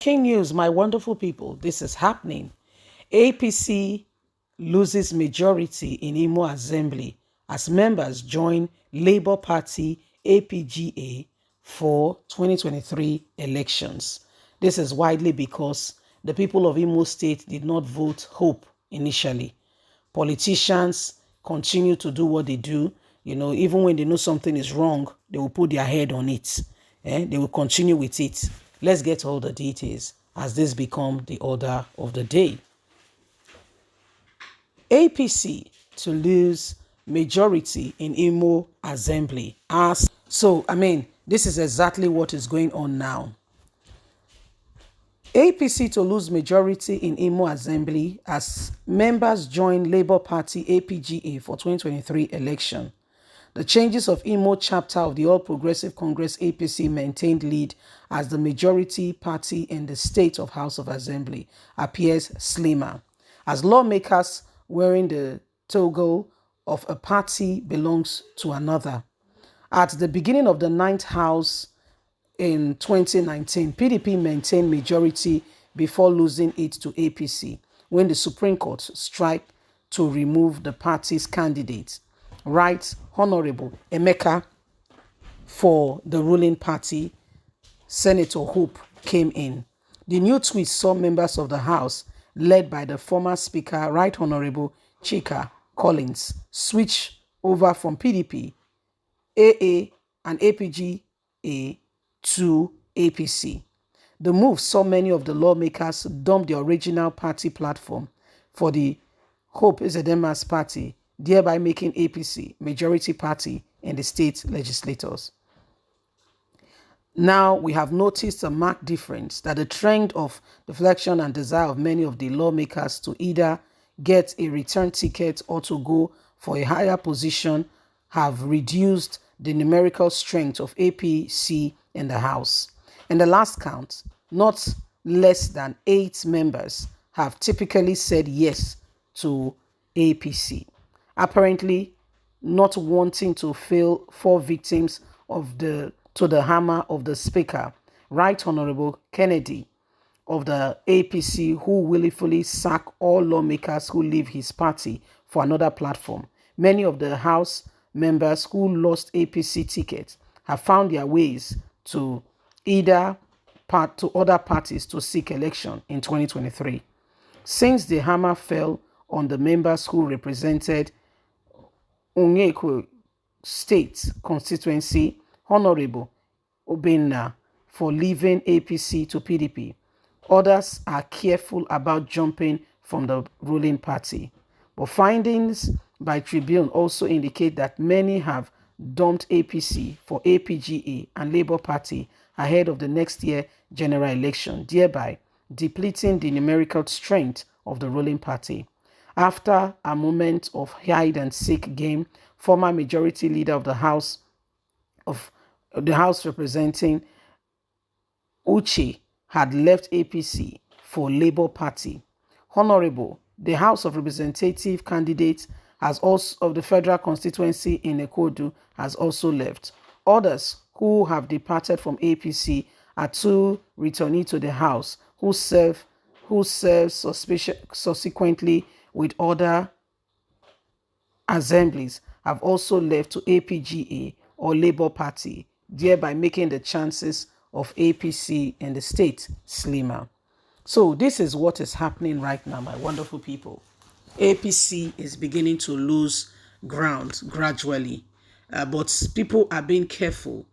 King news, my wonderful people, this is happening. APC loses majority in Imo Assembly as members join Labour Party APGA for 2023 elections. This is widely because the people of Imo State did not vote Hope initially. Politicians continue to do what they do. Even when they know something is wrong, they will put their head on it. They will continue with it. Let's get all the details as this become the order of the day. APC to lose majority in Imo Assembly. This is exactly what is going on now. APC to lose majority in Imo Assembly as members join Labour Party APGA for 2023 election. The changes of Imo chapter of the All Progressive Congress APC maintained lead as the majority party in the state of House of Assembly appears slimmer, as lawmakers wearing the toga of a party belongs to another. At the beginning of the 9th House in 2019, PDP maintained majority before losing it to APC when the Supreme Court struck to remove the party's candidate, Right Honorable Emeka, for the ruling party. Senator Hope came in. The new twist saw members of the House, led by the former Speaker, Right Honorable Chika Collins, switch over from PDP, AA, and APGA to APC. The move saw many of the lawmakers dump the original party platform for the Hope Ezedema's party, thereby making APC majority party in the state legislatures. Now we have noticed a marked difference that the trend of deflection and desire of many of the lawmakers to either get a return ticket or to go for a higher position have reduced the numerical strength of APC in the House. In the last count, not less than 8 members have typically said yes to APC, apparently not wanting to fall victims to the hammer of the Speaker, Right Honorable Kennedy of the APC, who willfully sack all lawmakers who leave his party for another platform. Many of the House members who lost APC tickets have found their ways to other parties to seek election in 2023. Since the hammer fell on the members who represented Onyeko State constituency, Honorable Obenna, for leaving APC to PDP, others are careful about jumping from the ruling party. But findings by Tribune also indicate that many have dumped APC for APGA and Labour Party ahead of the next year general election, thereby depleting the numerical strength of the ruling party. After a moment of hide-and-seek game, former majority leader of the House representing Uche had left APC for Labour Party. Honorable, the House of Representative candidate has also of the federal constituency in Ekodu has also left. Others who have departed from APC are 2 returnees to the House who serve subsequently with other assemblies have also left to APGA or Labour Party, thereby making the chances of APC in the state slimmer. So this is what is happening right now, my wonderful people. APC is beginning to lose ground gradually, but people are being careful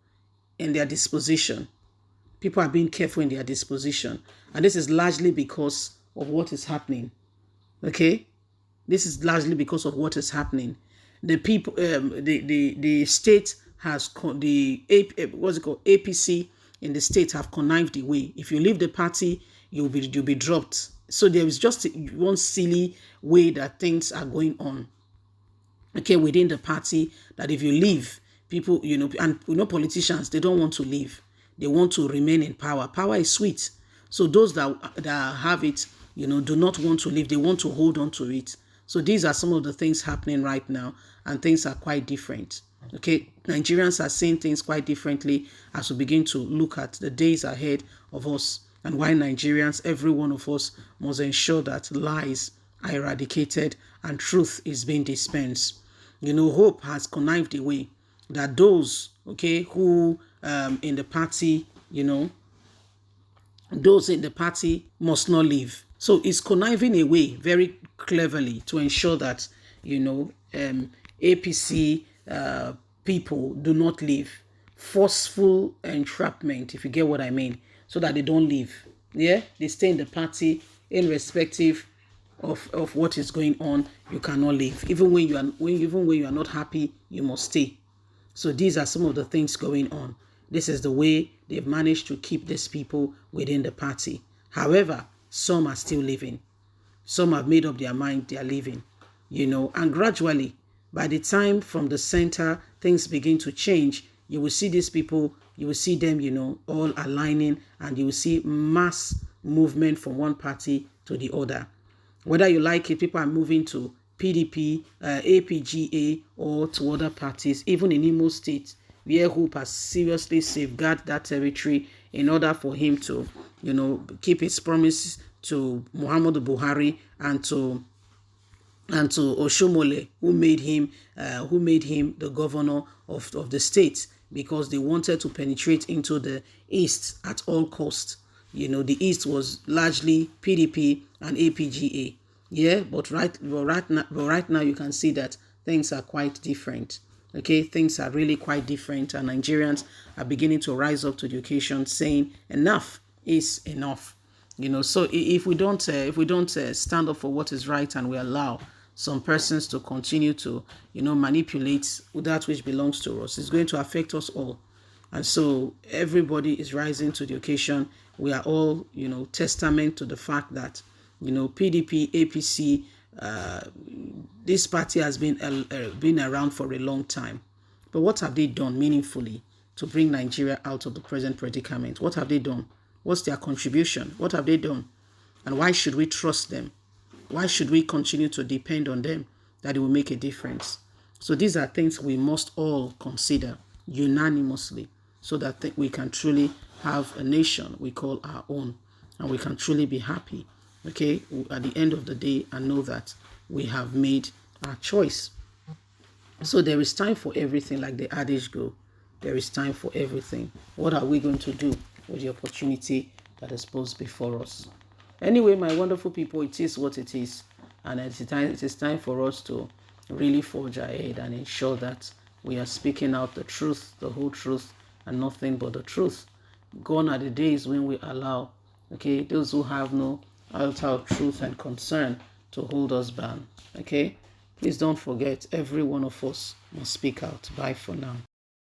in their disposition. People are being careful in their disposition, and this is largely because of what is happening. Okay, this is largely because of what is happening. The people, the state has APC in the state have connived away. If you leave the party, you'll be dropped. So there is just one silly way that things are going on. Okay, within the party, that if you leave, people, and politicians, they don't want to leave. They want to remain in power. Power is sweet. So those that have it, do not want to leave. They want to hold on to it. So these are some of the things happening right now, and things are quite different. Okay, Nigerians are seeing things quite differently as we begin to look at the days ahead of us and why Nigerians, every one of us, must ensure that lies are eradicated and truth is being dispensed. Hope has connived away that those, okay, who in the party, those in the party must not leave. So it's conniving away very cleverly to ensure that, APC people do not leave. Forceful entrapment, if you get what I mean, so that they don't leave. Yeah, they stay in the party irrespective of what is going on. You cannot leave. Even when you are not happy, you must stay. So these are some of the things going on. This is the way they've managed to keep these people within the party. However, some are still living. Some have made up their mind they are leaving, and gradually, by the time from the center, things begin to change, you will see these people, you will see them, all aligning, and you will see mass movement from one party to the other. Whether you like it, people are moving to PDP, APGA, or to other parties, even in Imo State, where Hope has seriously safeguarded that territory in order for him to, keep his promise to Muhammadu Buhari and to Oshomole, who made him the governor of the state, because they wanted to penetrate into the east at all costs. The east was largely PDP and APGA. Yeah, but right now you can see that things are quite different. Okay, things are really quite different, and Nigerians are beginning to rise up to the occasion, saying enough is enough. So if we don't stand up for what is right, and we allow some persons to continue to manipulate that which belongs to us, it's going to affect us all. And so everybody is rising to the occasion. We are all testament to the fact that PDP, APC, this party has been around for a long time. But what have they done meaningfully to bring Nigeria out of the present predicament? What have they done? What's their contribution? What have they done? And why should we trust them? Why should we continue to depend on them that it will make a difference? So these are things we must all consider unanimously, so that we can truly have a nation we call our own, and we can truly be happy, okay, at the end of the day, and know that we have made our choice. So there is time for everything, like the adage go. There is time for everything. What are we going to do with the opportunity that is posed before us? Anyway, my wonderful people, it is what it is. And it is time for us to really forge ahead and ensure that we are speaking out the truth, the whole truth, and nothing but the truth. Gone are the days when we allow, okay, those who have no altar of truth and concern to hold us bound. Okay, please don't forget, every one of us must speak out. Bye for now.